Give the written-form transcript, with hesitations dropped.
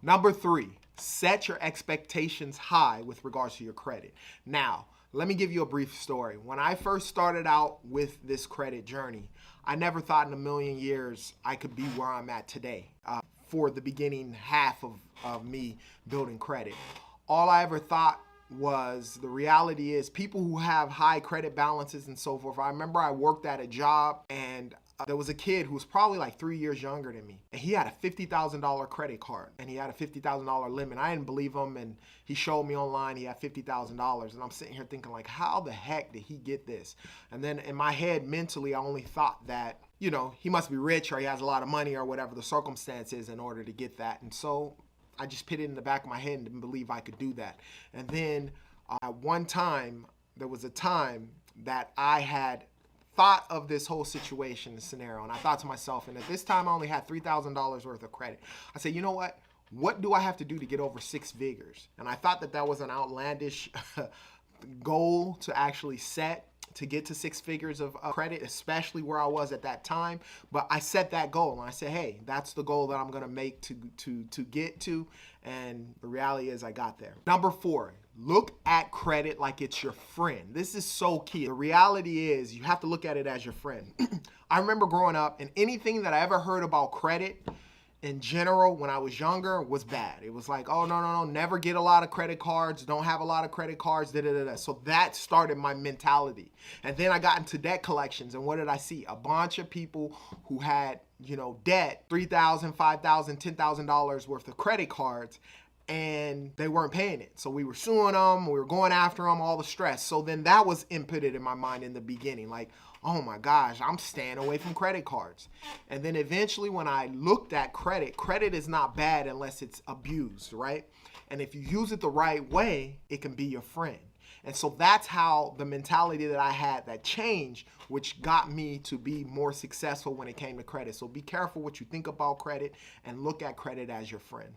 Number three, set your expectations high with regards to your credit. Now, let me give you a brief story. When I first started out with this credit journey, I never thought in a million years I could be where I'm at today for the beginning half of me building credit. All I ever thought was the reality is people who have high credit balances and so forth. I remember I worked at a job and there was a kid who was probably like 3 years younger than me, and he had a $50,000 credit card, and he had a $50,000 limit. I didn't believe him, and he showed me online he had $50,000, and I'm sitting here thinking like, how the heck did he get this? And then in my head, mentally, I only thought that, you know, he must be rich or he has a lot of money or whatever the circumstance is in order to get that. And so I just put it in the back of my head and didn't believe I could do that. And then one time, there was a time that I had thought of this whole situation, the scenario, and I thought to myself, and at this time I only had $3,000 worth of credit. I said, you know what? What do I have to do to get over six figures? And I thought that that was an outlandish goal to actually set to get to six figures of credit, especially where I was at that time. But I set that goal and I said, hey, that's the goal that I'm gonna make to get to. And the reality is I got there. Number four, look at credit like it's your friend. This is so key. The reality is you have to look at it as your friend. I remember growing up and anything that I ever heard about credit in general when I was younger was bad. It was like, oh, no, never get a lot of credit cards, don't have a lot of credit cards, da. So that started my mentality. And then I got into debt collections, and what did I see? A bunch of people who had, you know, debt, $3,000, $5,000, $10,000 worth of credit cards, and they weren't paying it. So we were suing them, we were going after them, all the stress. So then that was inputted in my mind in the beginning, like, oh my gosh, I'm staying away from credit cards. And then eventually when I looked at credit, credit is not bad unless it's abused, right? And if you use it the right way, it can be your friend. And so that's how the mentality that I had that changed, which got me to be more successful when it came to credit. So be careful what you think about credit and look at credit as your friend.